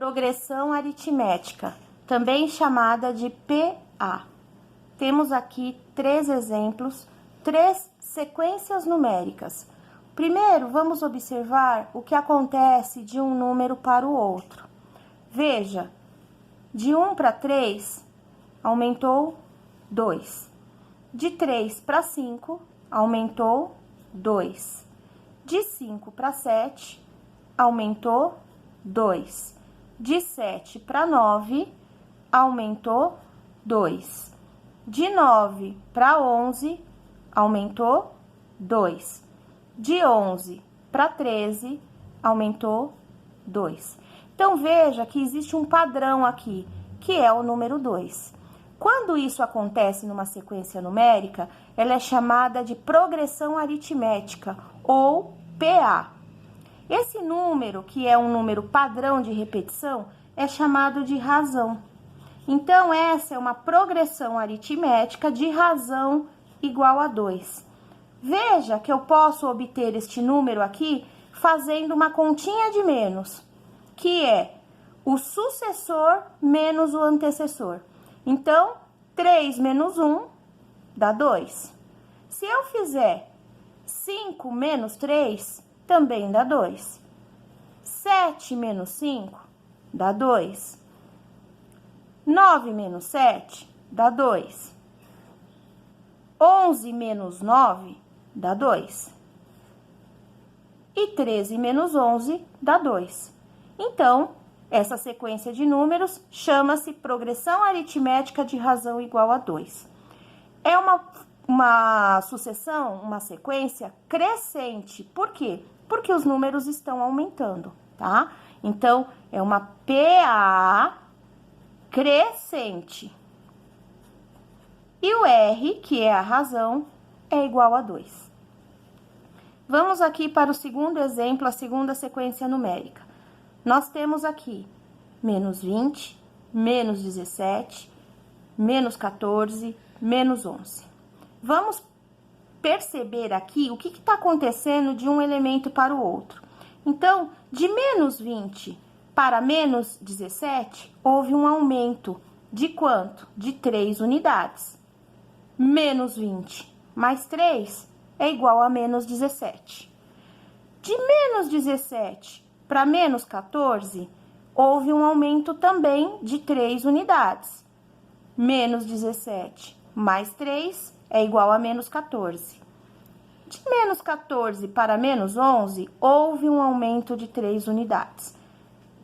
Progressão aritmética, também chamada de PA. Temos aqui 3 exemplos, 3 sequências numéricas. Primeiro, vamos observar o que acontece de um número para o outro. Veja, de 1 para 3, aumentou 2. De 3 para 5, aumentou 2. De 5 para 7, aumentou 2. De 7 para 9, aumentou 2. De 9 para 11, aumentou 2. De 11 para 13, aumentou 2. Então, veja que existe um padrão aqui, que é o número 2. Quando isso acontece numa sequência numérica, ela é chamada de progressão aritmética, ou PA. Esse número, que é um número padrão de repetição, é chamado de razão. Então, essa é uma progressão aritmética de razão igual a 2. Veja que eu posso obter este número aqui fazendo uma continha de menos, que é o sucessor menos o antecessor. Então, 3 menos 1 dá 2. Se eu fizer 5 menos 3, também dá 2. 7 menos 5 dá 2. 9 menos 7 dá 2. 11 menos 9 dá 2. E 13 menos 11 dá 2. Então, essa sequência de números chama-se progressão aritmética de razão igual a 2. É uma sucessão, uma sequência crescente. Por quê? Porque os números estão aumentando, tá? Então, é uma PA crescente. E o R, que é a razão, é igual a 2. Vamos aqui para o segundo exemplo, a segunda sequência numérica. Nós temos aqui menos 20, menos 17, menos 14, menos 11. Vamos perceber aqui o que está acontecendo de um elemento para o outro. Então, de menos 20 para menos 17, houve um aumento de quanto? De 3 unidades. Menos 20 mais 3 é igual a menos 17. De menos 17 para menos 14, houve um aumento também de 3 unidades. Menos 17 mais 3 é igual a menos 14. De menos 14 para menos 11, houve um aumento de 3 unidades.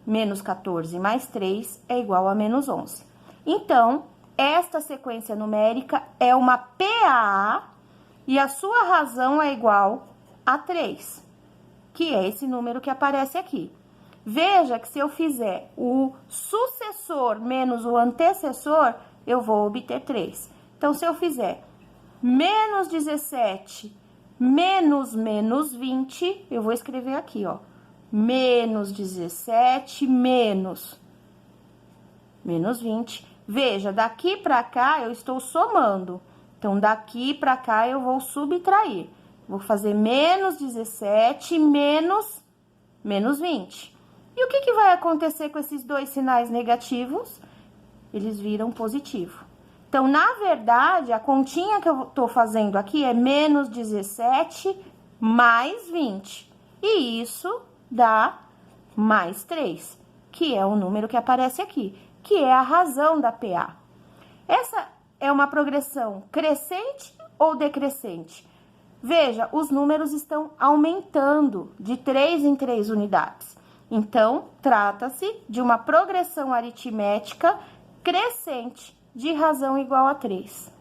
Menos 14 mais 3 é igual a menos 11. Então, esta sequência numérica é uma PA e a sua razão é igual a 3, que é esse número que aparece aqui. Veja que se eu fizer o sucessor menos o antecessor, eu vou obter 3. Então, se eu fizer menos 17 menos menos 20, eu vou escrever aqui, ó. Menos 17 menos 20. Veja, daqui para cá eu estou somando. Então, daqui para cá eu vou subtrair. Vou fazer menos 17 menos 20. E o que vai acontecer com esses dois sinais negativos? Eles viram positivo. Então, na verdade, a continha que eu tô fazendo aqui é menos 17 mais 20. E isso dá mais 3, que é o número que aparece aqui, que é a razão da PA. Essa é uma progressão crescente ou decrescente? Veja, os números estão aumentando de 3 em 3 unidades. Então, trata-se de uma progressão aritmética crescente de razão igual a 3.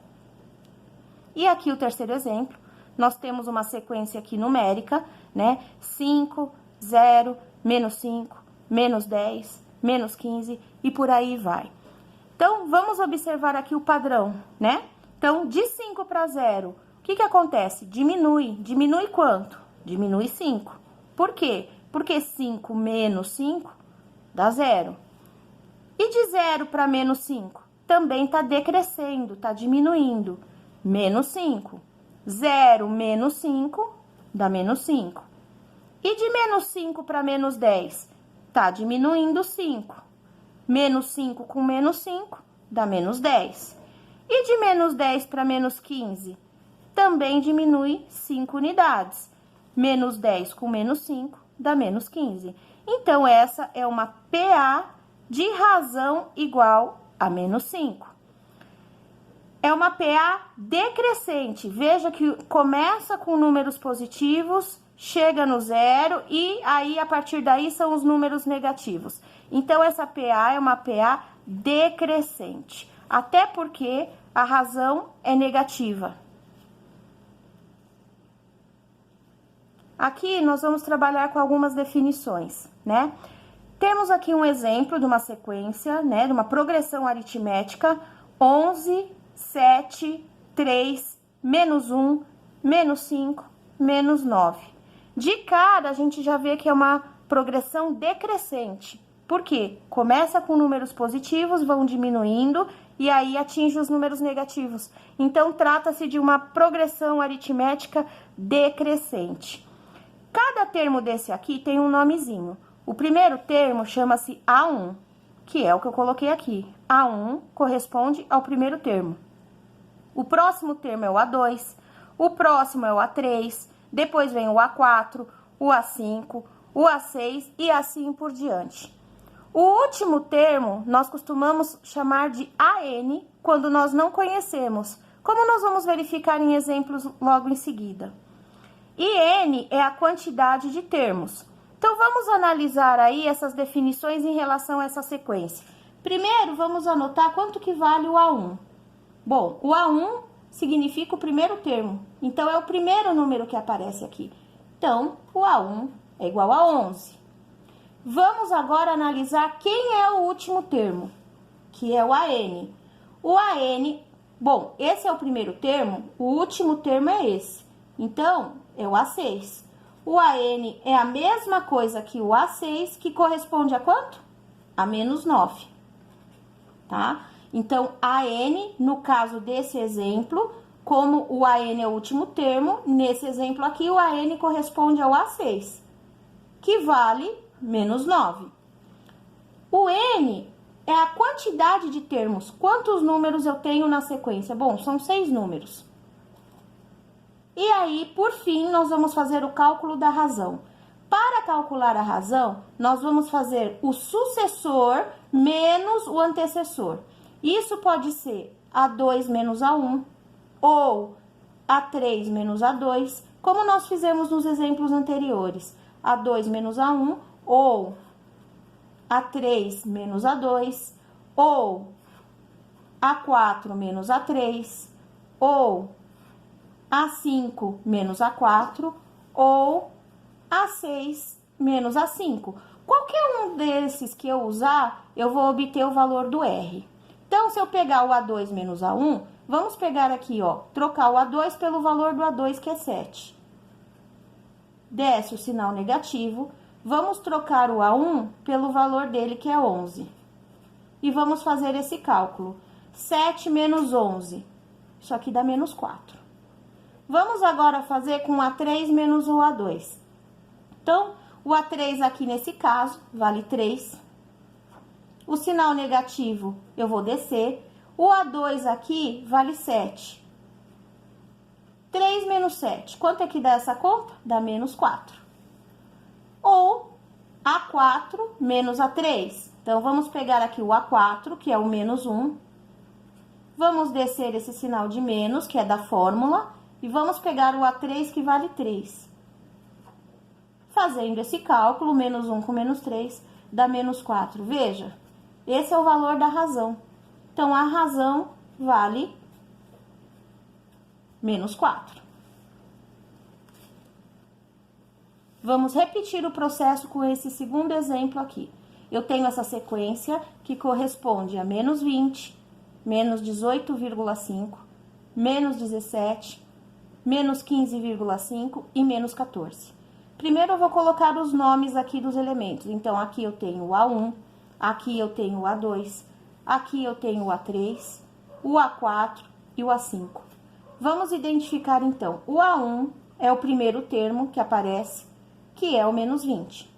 E aqui o terceiro exemplo, nós temos uma sequência aqui numérica, né? 5, 0, menos 5, menos 10, menos 15 e por aí vai. Então, vamos observar aqui o padrão, né? Então, de 5 para 0, o que acontece? Diminui. Diminui quanto? Diminui 5. Por quê? Porque 5 menos 5 dá 0. E de 0 para menos 5? Também está decrescendo, está diminuindo. Menos 5. 0 menos 5 dá menos 5. E de menos 5 para menos 10? tá diminuindo 5. Menos 5 com menos 5 dá menos 10. E de menos 10 para menos 15, também diminui 5 unidades. Menos 10 com menos 5 dá menos 15. Então, essa é uma PA de razão igual a menos 5. É uma PA decrescente. Veja que começa com números positivos, chega no zero e aí, a partir daí, são os números negativos. Então, essa PA é uma PA decrescente. Até porque a razão é negativa. Aqui, nós vamos trabalhar com algumas definições, né? Temos aqui um exemplo de uma sequência, né? De uma progressão aritmética: 11, 7, 3, menos 1, menos 5, menos 9. De cara, a gente já vê que é uma progressão decrescente. Por quê? Começa com números positivos, vão diminuindo e aí atinge os números negativos. Então, trata-se de uma progressão aritmética decrescente. Cada termo desse aqui tem um nomezinho. O primeiro termo chama-se A1, que é o que eu coloquei aqui. A1 corresponde ao primeiro termo. O próximo termo é o A2, o próximo é o A3, depois vem o A4, o A5, o A6 e assim por diante. O último termo nós costumamos chamar de AN quando nós não conhecemos, como nós vamos verificar em exemplos logo em seguida. E N é a quantidade de termos. Então, vamos analisar aí essas definições em relação a essa sequência. Primeiro, vamos anotar quanto que vale o A1. Bom, o A1 significa o primeiro termo, então é o primeiro número que aparece aqui. Então, o A1 é igual a 11. Vamos agora analisar quem é o último termo, que é o AN. O AN, bom, esse é o primeiro termo, o último termo é esse. Então, é o A6. O AN é a mesma coisa que o A6, que corresponde a quanto? A menos 9, tá? Então, AN, no caso desse exemplo, como o AN é o último termo, nesse exemplo aqui, o AN corresponde ao A6, que vale menos 9. O N é a quantidade de termos. Quantos números eu tenho na sequência? Bom, são 6 números. E aí, por fim, nós vamos fazer o cálculo da razão. Para calcular a razão, nós vamos fazer o sucessor menos o antecessor. Isso pode ser A2 menos A1 ou A3 menos A2, como nós fizemos nos exemplos anteriores. A2 menos A1 ou A3 menos A2 ou A4 menos A3 ou A5 menos A4 ou A6 menos A5. Qualquer um desses que eu usar, eu vou obter o valor do R. Então, se eu pegar o A2 menos A1, vamos pegar aqui, ó, trocar o A2 pelo valor do A2, que é 7. Desce o sinal negativo, vamos trocar o A1 pelo valor dele, que é 11. E vamos fazer esse cálculo. 7 menos 11, isso aqui dá menos 4. Vamos agora fazer com o A3 menos o A2. Então, o A3 aqui nesse caso vale 3. O sinal negativo eu vou descer. O A2 aqui vale 7. 3 menos 7. Quanto é que dá essa conta? Dá menos 4. Ou A4 menos A3. Então, vamos pegar aqui o A4, que é o menos 1. Vamos descer esse sinal de menos, que é da fórmula. E vamos pegar o A3, que vale 3. Fazendo esse cálculo, menos 1 com menos 3, dá menos 4. Veja, esse é o valor da razão. Então, a razão vale menos 4. Vamos repetir o processo com esse segundo exemplo aqui. Eu tenho essa sequência que corresponde a menos 20, menos 18,5, menos 17, menos 15,5 e menos 14. Primeiro, eu vou colocar os nomes aqui dos elementos. Então, aqui eu tenho o A1, aqui eu tenho o A2, aqui eu tenho o A3, o A4 e o A5. Vamos identificar, então, o A1 é o primeiro termo que aparece, que é o menos 20.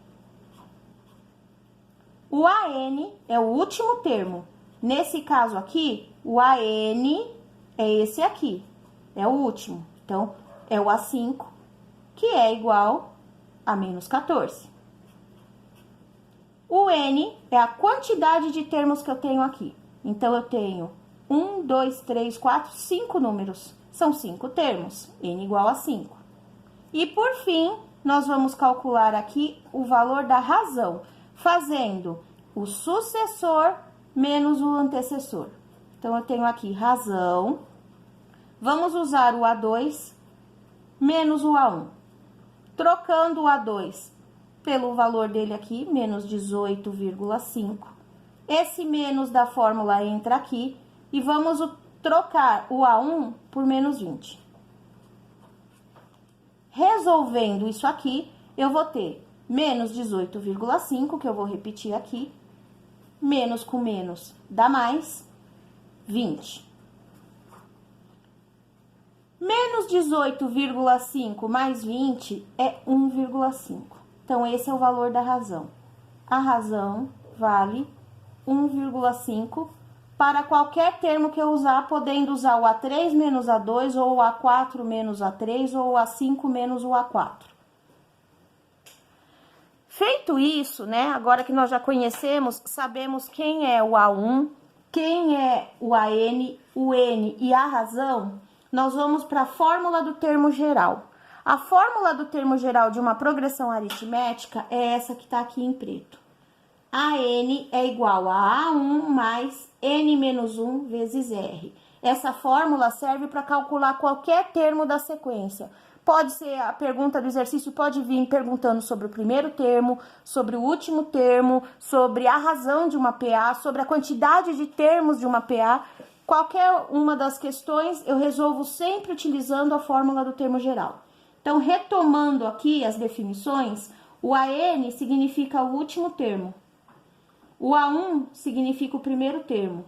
O AN é o último termo. Nesse caso aqui, o AN é esse aqui, é o último. Então, é o A5, que é igual a menos 14. O N é a quantidade de termos que eu tenho aqui. Então, eu tenho 1, 2, 3, 4, 5 números. São 5 termos, N igual a 5. E, por fim, nós vamos calcular aqui o valor da razão, fazendo o sucessor menos o antecessor. Então, eu tenho aqui razão, vamos usar o A2 menos o A1. Trocando o A2 pelo valor dele aqui, menos 18,5. Esse menos da fórmula entra aqui e vamos trocar o A1 por menos 20. Resolvendo isso aqui, eu vou ter menos 18,5, que eu vou repetir aqui, menos com menos dá mais 20. Menos 18,5 mais 20 é 1,5. Então, esse é o valor da razão. A razão vale 1,5 para qualquer termo que eu usar, podendo usar o A3 menos A2, ou o A4 menos A3, ou o A5 menos o A4. Feito isso, né, agora que nós já conhecemos, sabemos quem é o A1, quem é o AN, o N e a razão, nós vamos para a fórmula do termo geral. A fórmula do termo geral de uma progressão aritmética é essa que está aqui em preto. AN é igual a A1 mais N menos 1 vezes R. Essa fórmula serve para calcular qualquer termo da sequência. Pode ser a pergunta do exercício, pode vir perguntando sobre o primeiro termo, sobre o último termo, sobre a razão de uma PA, sobre a quantidade de termos de uma PA. Qualquer uma das questões eu resolvo sempre utilizando a fórmula do termo geral. Então, retomando aqui as definições, o AN significa o último termo. O A1 significa o primeiro termo.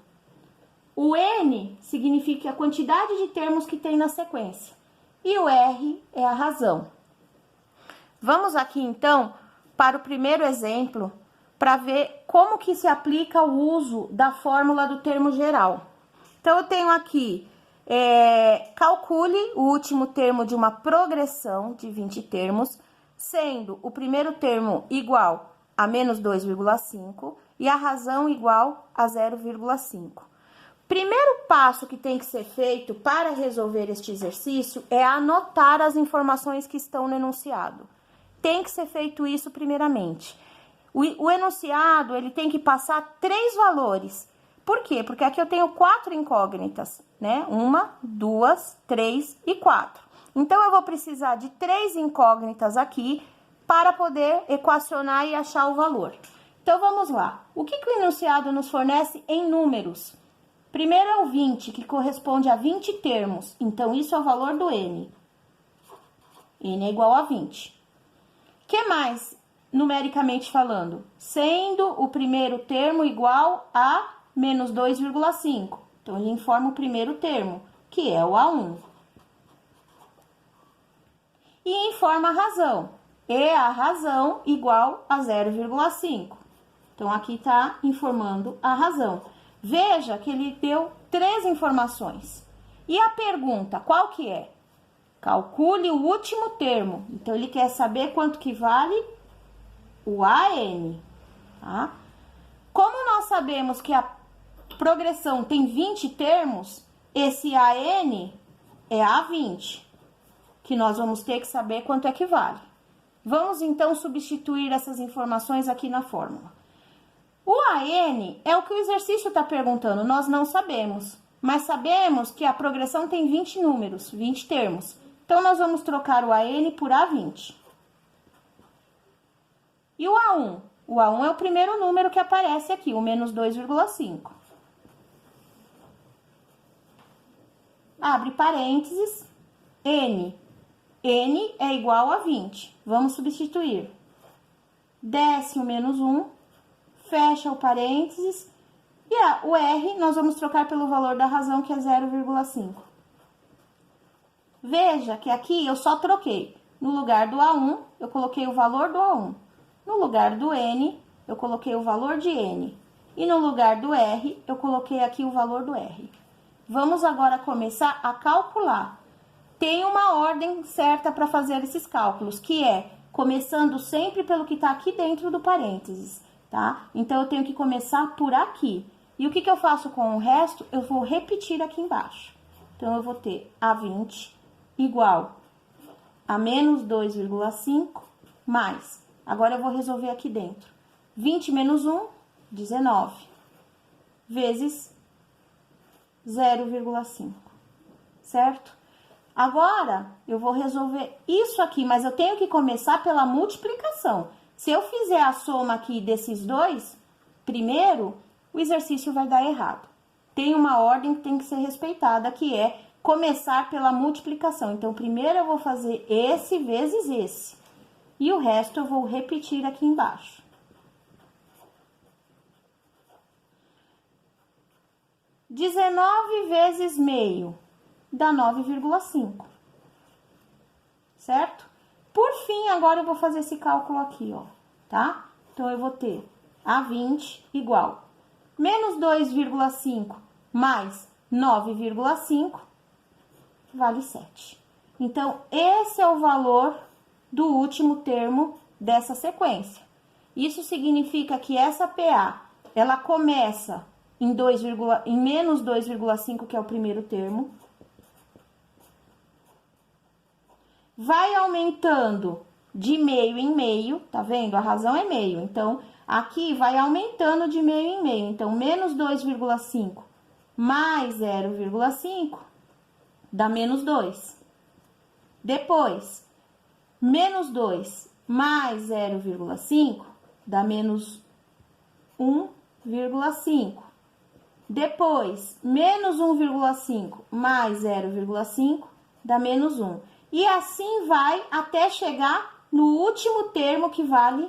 O N significa a quantidade de termos que tem na sequência. E o R é a razão. Vamos aqui, então, para o primeiro exemplo, para ver como que se aplica o uso da fórmula do termo geral. Então, eu tenho aqui, calcule o último termo de uma progressão de 20 termos, sendo o primeiro termo igual a menos 2,5 e a razão igual a 0,5. Primeiro passo que tem que ser feito para resolver este exercício é anotar as informações que estão no enunciado. Tem que ser feito isso primeiramente. O enunciado, ele tem que passar 3 valores. Por quê? Porque aqui eu tenho 4 incógnitas, né? 1, 2, 3 e 4. Então, eu vou precisar de 3 incógnitas aqui para poder equacionar e achar o valor. Então, vamos lá. O que o enunciado nos fornece em números? Primeiro é o 20, que corresponde a 20 termos. Então, isso é o valor do N. N é igual a 20. O que mais, numericamente falando? Sendo o primeiro termo igual a menos 2,5. Então, ele informa o primeiro termo, que é o A1. E informa a razão. E a razão igual a 0,5. Então, aqui está informando a razão. Veja que ele deu 3 informações. E a pergunta, qual que é? Calcule o último termo. Então, ele quer saber quanto que vale o AN. Tá? Como nós sabemos que a progressão tem 20 termos, esse AN é A20, que nós vamos ter que saber quanto é que vale. Vamos, então, substituir essas informações aqui na fórmula. O AN é o que o exercício está perguntando, nós não sabemos. Mas sabemos que a progressão tem 20 números, 20 termos. Então, nós vamos trocar o AN por A20. E o A1? O A1 é o primeiro número que aparece aqui, o menos 2,5. Abre parênteses, N. N é igual a 20. Vamos substituir. Desce o menos 1. Fecha o parênteses, e o R nós vamos trocar pelo valor da razão, que é 0,5. Veja que aqui eu só troquei. No lugar do A1, eu coloquei o valor do A1. No lugar do N, eu coloquei o valor de N. E no lugar do R, eu coloquei aqui o valor do R. Vamos agora começar a calcular. Tem uma ordem certa para fazer esses cálculos, que é começando sempre pelo que está aqui dentro do parênteses, tá? Então, eu tenho que começar por aqui. E o que eu faço com o resto? Eu vou repetir aqui embaixo. Então, eu vou ter A20 igual a menos 2,5 mais. Agora, eu vou resolver aqui dentro. 20 menos 1, 19, vezes 0,5, certo? Agora, eu vou resolver isso aqui, mas eu tenho que começar pela multiplicação. Se eu fizer a soma aqui desses dois, primeiro, o exercício vai dar errado. Tem uma ordem que tem que ser respeitada, que é começar pela multiplicação. Então, primeiro eu vou fazer esse vezes esse. E o resto eu vou repetir aqui embaixo. 19 vezes meio dá 9,5, certo? Por fim, agora eu vou fazer esse cálculo aqui, ó, tá? Então, eu vou ter A20 igual menos 2,5 mais 9,5 vale 7. Então, esse é o valor do último termo dessa sequência. Isso significa que essa PA, ela começa em menos 2,5, que é o primeiro termo. Vai aumentando de meio em meio, tá vendo? A razão é meio. Então, aqui vai aumentando de meio em meio. Então, menos 2,5 mais 0,5 dá menos 2. Depois, menos 2 mais 0,5 dá menos 1,5. Depois, menos 1,5 mais 0,5 dá menos 1. E assim vai até chegar no último termo, que vale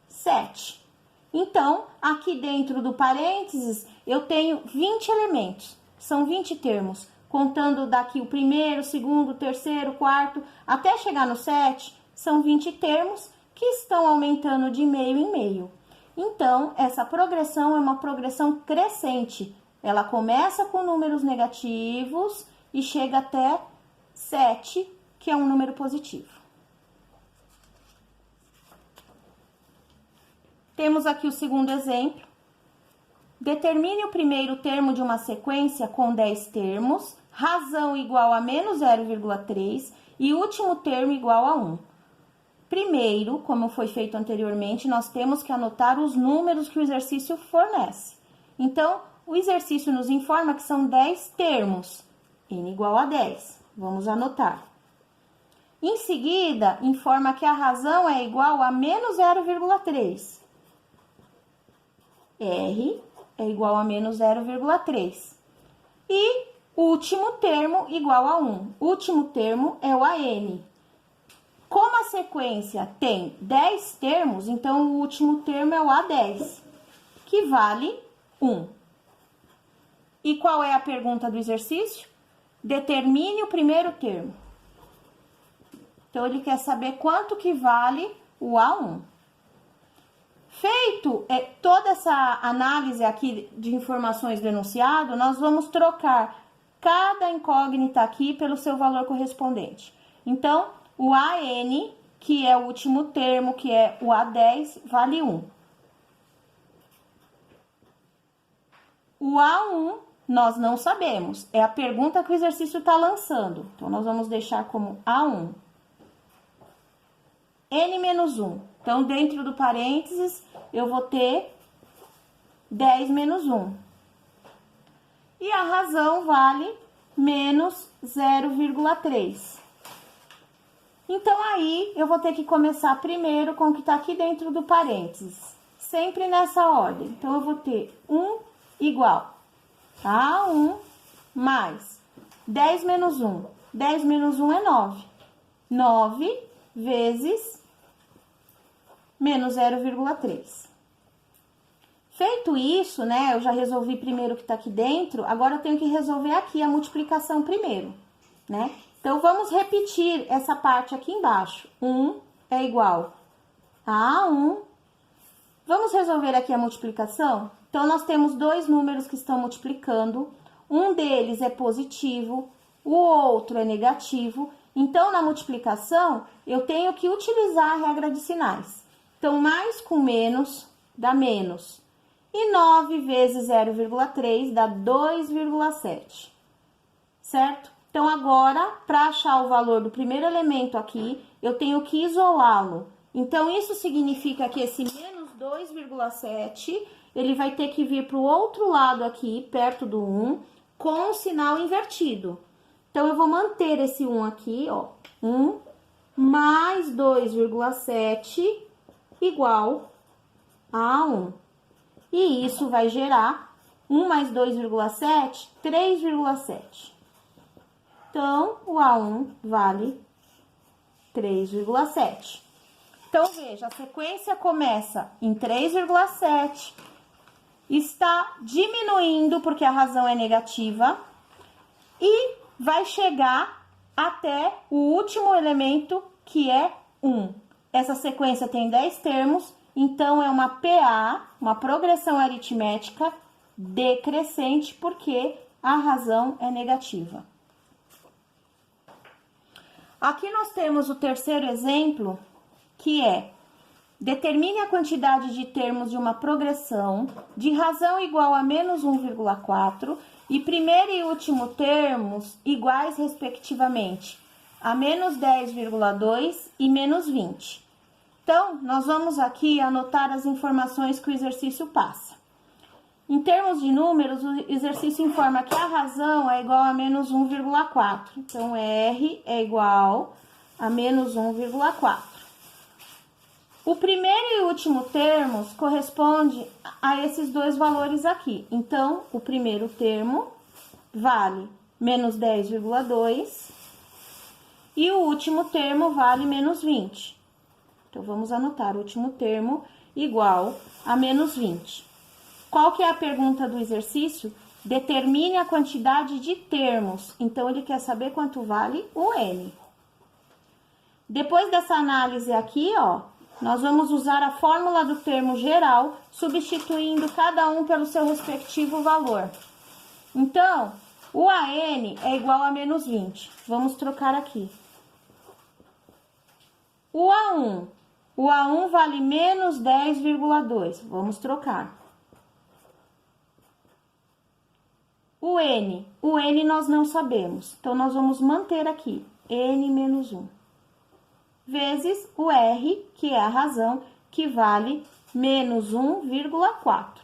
7. Então, aqui dentro do parênteses, eu tenho 20 elementos. São 20 termos, contando daqui o primeiro, segundo, terceiro, quarto, até chegar no 7, são 20 termos que estão aumentando de meio em meio. Então, essa progressão é uma progressão crescente. Ela começa com números negativos e chega até 7, que é um número positivo. Temos aqui o segundo exemplo. Determine o primeiro termo de uma sequência com 10 termos, razão igual a menos 0,3 e último termo igual a 1. Primeiro, como foi feito anteriormente, nós temos que anotar os números que o exercício fornece. Então, o exercício nos informa que são 10 termos, n igual a 10. Vamos anotar. Em seguida, informa que a razão é igual a menos 0,3. R é igual a menos 0,3. E último termo igual a 1. Último termo é o AN. Como a sequência tem 10 termos, então o último termo é o A10, que vale 1. E qual é a pergunta do exercício? Determine o primeiro termo. Então, ele quer saber quanto que vale o A1. Feito toda essa análise aqui de informações do enunciado, nós vamos trocar cada incógnita aqui pelo seu valor correspondente. Então, o AN, que é o último termo, que é o A10, vale 1. O A1, nós não sabemos. É a pergunta que o exercício está lançando. Então, nós vamos deixar como A1. N menos 1. Então, dentro do parênteses, eu vou ter 10 menos 1. E a razão vale menos 0,3. Então, aí, eu vou ter que começar primeiro com o que está aqui dentro do parênteses. Sempre nessa ordem. Então, eu vou ter 1 igual a 1 mais 10 menos 1. 10 menos 1 é 9. 9 vezes menos 0,3. Feito isso, né, eu já resolvi primeiro o que está aqui dentro, agora eu tenho que resolver aqui a multiplicação primeiro, né? Então, vamos repetir essa parte aqui embaixo. 1 é igual a A1 Vamos resolver aqui a multiplicação? Então, nós temos dois números que estão multiplicando. Um deles é positivo, o outro é negativo. Então, na multiplicação, eu tenho que utilizar a regra de sinais. Então, mais com menos dá menos. E 9 vezes 0,3 dá 2,7. Certo? Então, agora, para achar o valor do primeiro elemento aqui, eu tenho que isolá-lo. Então, isso significa que esse menos 2,7, ele vai ter que vir para o outro lado aqui, perto do 1, com o sinal invertido. Então, eu vou manter esse 1 aqui, ó. 1 mais 2,7 igual a 1. E isso vai gerar 1 mais 2,7, 3,7. Então, o A1 vale 3,7. Então, veja, a sequência começa em 3,7, está diminuindo porque a razão é negativa e vai chegar até o último elemento, que é 1. Essa sequência tem 10 termos, então é uma PA, uma progressão aritmética decrescente, porque a razão é negativa. Aqui nós temos o terceiro exemplo, que é: determine a quantidade de termos de uma progressão de razão igual a menos 1,4 e primeiro e último termos iguais, respectivamente, a menos 10,2 e menos 20. Então, nós vamos aqui anotar as informações que o exercício passa. Em termos de números, o exercício informa que a razão é igual a menos 1,4. Então, R é igual a menos 1,4. O primeiro e último termos corresponde a esses dois valores aqui. Então, o primeiro termo vale menos 10,2 e o último termo vale menos 20. Então, vamos anotar o último termo igual a menos 20. Qual que é a pergunta do exercício? Determine a quantidade de termos. Então, ele quer saber quanto vale o N. Depois dessa análise aqui, ó, nós vamos usar a fórmula do termo geral, substituindo cada um pelo seu respectivo valor. Então, o AN é igual a menos 20. Vamos trocar aqui. O A1 vale menos 10,2. Vamos trocar. O N nós não sabemos, então nós vamos manter aqui, N menos 1. Vezes o R, que é a razão, que vale menos 1,4.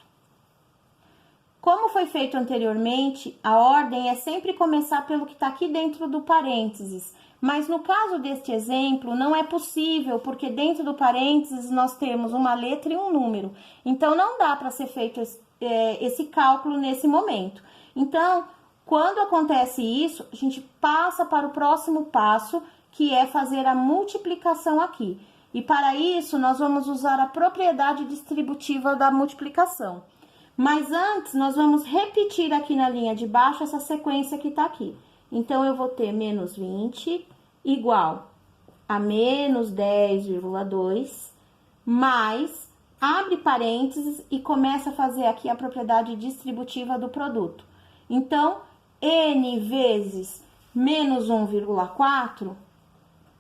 Como foi feito anteriormente, a ordem é sempre começar pelo que está aqui dentro do parênteses. Mas no caso deste exemplo, não é possível, porque dentro do parênteses nós temos uma letra e um número. Então, não dá para ser feito esse cálculo nesse momento. Então, quando acontece isso, a gente passa para o próximo passo, que é fazer a multiplicação aqui. E para isso, nós vamos usar a propriedade distributiva da multiplicação. Mas antes, nós vamos repetir aqui na linha de baixo essa sequência que está aqui. Então, eu vou ter menos 20 igual a menos 10,2 mais, abre parênteses e começa a fazer aqui a propriedade distributiva do produto. Então, N vezes menos 1,4,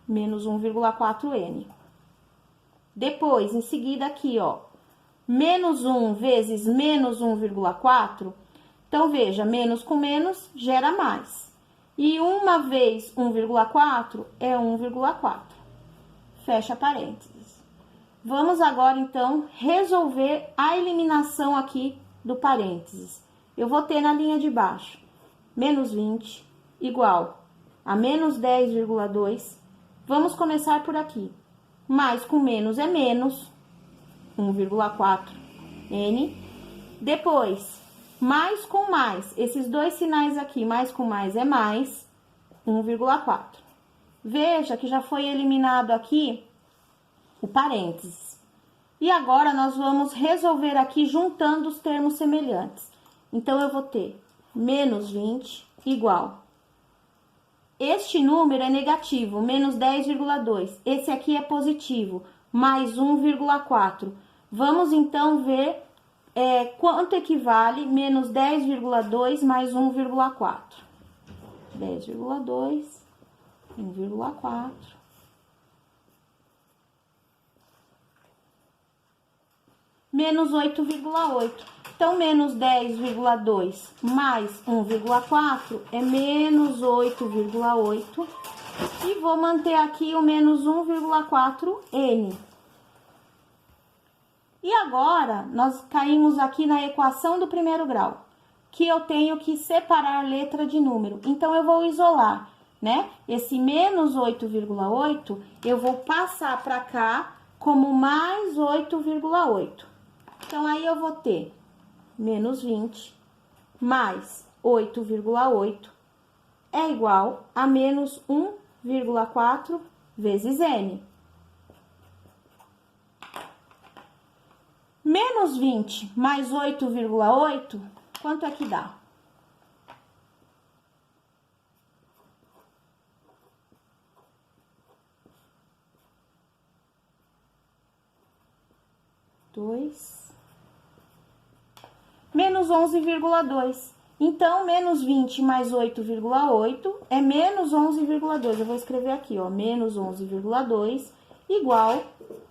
menos 1,4N. Depois, em seguida aqui, ó, menos 1 vezes menos 1,4. Então, veja, menos com menos gera mais. E 1 vez 1,4 é 1,4. Fecha parênteses. Vamos agora, então, resolver a eliminação aqui do parênteses. Eu vou ter na linha de baixo, menos 20 igual a menos 10,2. Vamos começar por aqui. Mais com menos é menos 1,4N. Depois, mais com mais, esses dois sinais aqui, mais com mais é mais 1,4. Veja que já foi eliminado aqui o parênteses. E agora, nós vamos resolver aqui juntando os termos semelhantes. Então, eu vou ter menos 20 igual. Este número é negativo, menos 10,2. Esse aqui é positivo, mais 1,4. Vamos, então, ver quanto equivale menos 10,2 mais 1,4. 10,2, 1,4. Menos 8,8. Então, menos 10,2 mais 1,4 é menos 8,8. E vou manter aqui o menos 1,4n. E agora, nós caímos aqui na equação do primeiro grau, que eu tenho que separar letra de número. Então, eu vou isolar, né? Esse menos 8,8, eu vou passar para cá como mais 8,8. Então, aí eu vou ter menos 20 mais 8,8 é igual a menos 1,4 vezes n. Menos 20 mais 8,8, quanto é que dá? Menos 11,2. Então, menos 20 mais 8,8 é menos 11,2. Eu vou escrever aqui, ó, menos 11,2 igual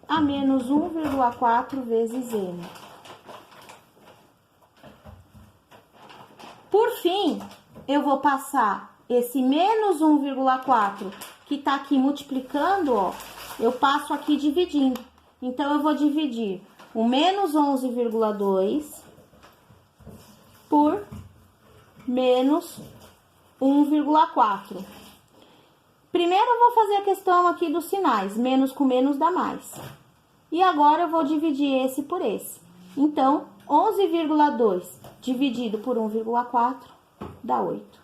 a menos 1,4 vezes n. Por fim, eu vou passar esse menos 1,4 que tá aqui multiplicando, ó, eu passo aqui dividindo. Então, eu vou dividir o menos 11,2 por menos 1,4. Primeiro, eu vou fazer a questão aqui dos sinais. Menos com menos dá mais. E agora, eu vou dividir esse por esse. Então, 11,2 dividido por 1,4 dá 8.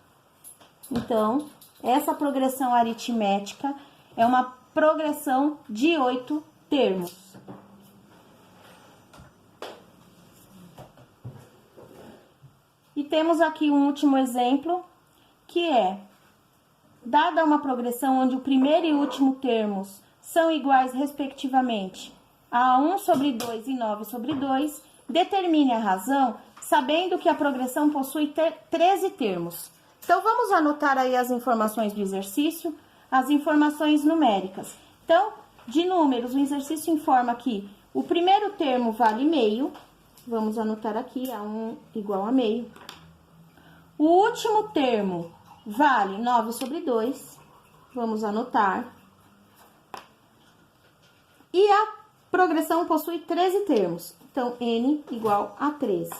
Então, essa progressão aritmética é uma progressão de 8 termos. E temos aqui um último exemplo, que é, dada uma progressão onde o primeiro e último termos são iguais, respectivamente, a 1 sobre 2 e 9 sobre 2, determine a razão, sabendo que a progressão possui 13 termos. Então, vamos anotar aí as informações do exercício, as informações numéricas. Então, de números, o exercício informa que o primeiro termo vale meio. Vamos anotar aqui, A1 igual a meio. O último termo vale 9 sobre 2. Vamos anotar. E a progressão possui 13 termos. Então, n igual a 13.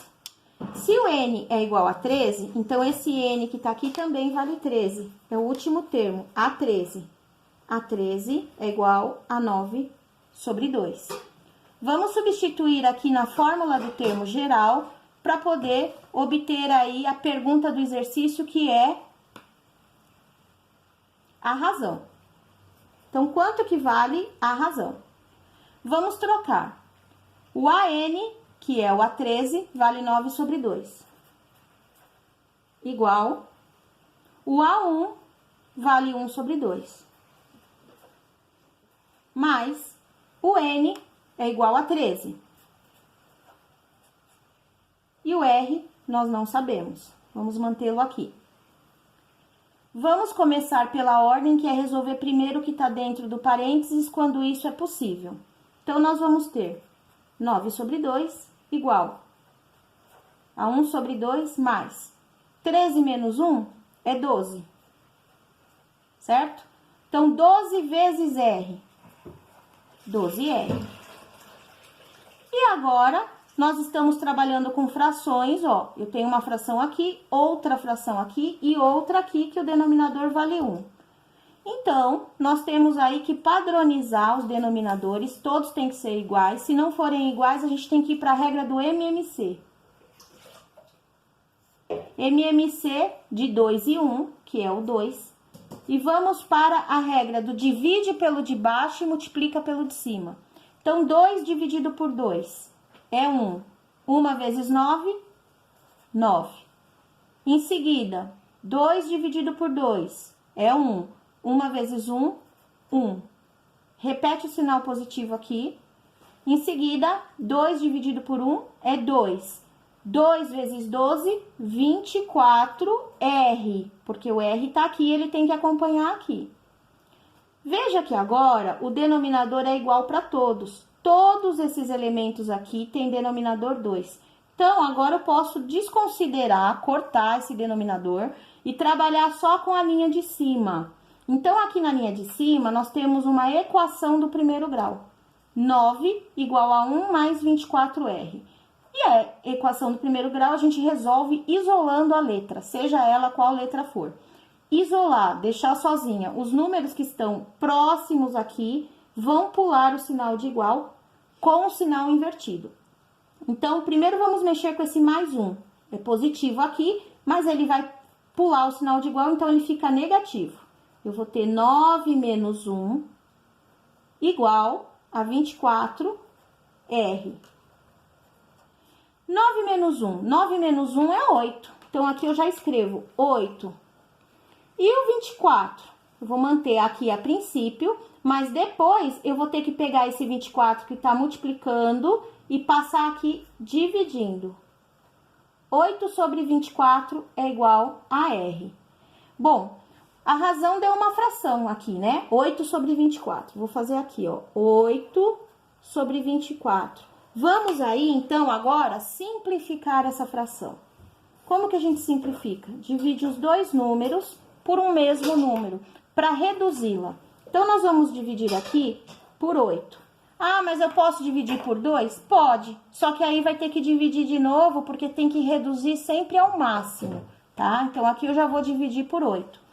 Se o n é igual a 13, então esse n que tá aqui também vale 13. É o último termo, A13. A13 é igual a 9 sobre 2. Vamos substituir aqui na fórmula do termo geral para poder obter aí a pergunta do exercício, que é a razão. Então, quanto que vale a razão? Vamos trocar. O AN, que é o A13, vale 9 sobre 2. Igual. O A1 vale 1 sobre 2. Mais o N é igual a 13. E o R nós não sabemos. Vamos mantê-lo aqui. Vamos começar pela ordem, que é resolver primeiro o que está dentro do parênteses, quando isso é possível. Então, nós vamos ter 9 sobre 2 igual a 1 sobre 2 mais 13 menos 1 é 12. Certo? Então, 12 vezes R. 12R. E agora, nós estamos trabalhando com frações, ó. Eu tenho uma fração aqui, outra fração aqui e outra aqui, que o denominador vale 1. Então, nós temos aí que padronizar os denominadores, todos têm que ser iguais. Se não forem iguais, a gente tem que ir para a regra do MMC. MMC de 2 e 1, que é o 2. E vamos para a regra do divide pelo de baixo e multiplica pelo de cima. Então, 2 dividido por 2 é 1. 1 vezes 9, 9. Em seguida, 2 dividido por 2 é 1. 1 vezes 1, 1. Repete o sinal positivo aqui. Em seguida, 2 dividido por 1 é 2. 2 vezes 12, 24R. Porque o R tá aqui, ele tem que acompanhar aqui. Veja que agora o denominador é igual para todos. Todos esses elementos aqui têm denominador 2. Então, agora eu posso desconsiderar, cortar esse denominador e trabalhar só com a linha de cima. Então, aqui na linha de cima, nós temos uma equação do primeiro grau. 9 igual a 1 mais 24R. E a equação do primeiro grau a gente resolve isolando a letra, seja ela qual letra for. Isolar, deixar sozinha. Os números que estão próximos aqui vão pular o sinal de igual com o sinal invertido. Então, primeiro vamos mexer com esse mais 1. É positivo aqui, mas ele vai pular o sinal de igual, então ele fica negativo. Eu vou ter 9 menos 1 igual a 24R. 9 menos 1. 9 menos 1 é 8. Então, aqui eu já escrevo 8. E o 24? Eu vou manter aqui a princípio, mas depois eu vou ter que pegar esse 24 que está multiplicando e passar aqui dividindo. 8 sobre 24 é igual a R. Bom, a razão deu uma fração aqui, né? 8 sobre 24. Vou fazer aqui, ó. 8 sobre 24. Vamos aí, então, agora, simplificar essa fração. Como que a gente simplifica? Divide os dois números por um mesmo número, para reduzi-la. Então, nós vamos dividir aqui por 8. Ah, mas eu posso dividir por 2? Pode, só que aí vai ter que dividir de novo, porque tem que reduzir sempre ao máximo, tá? Então, aqui eu já vou dividir por 8.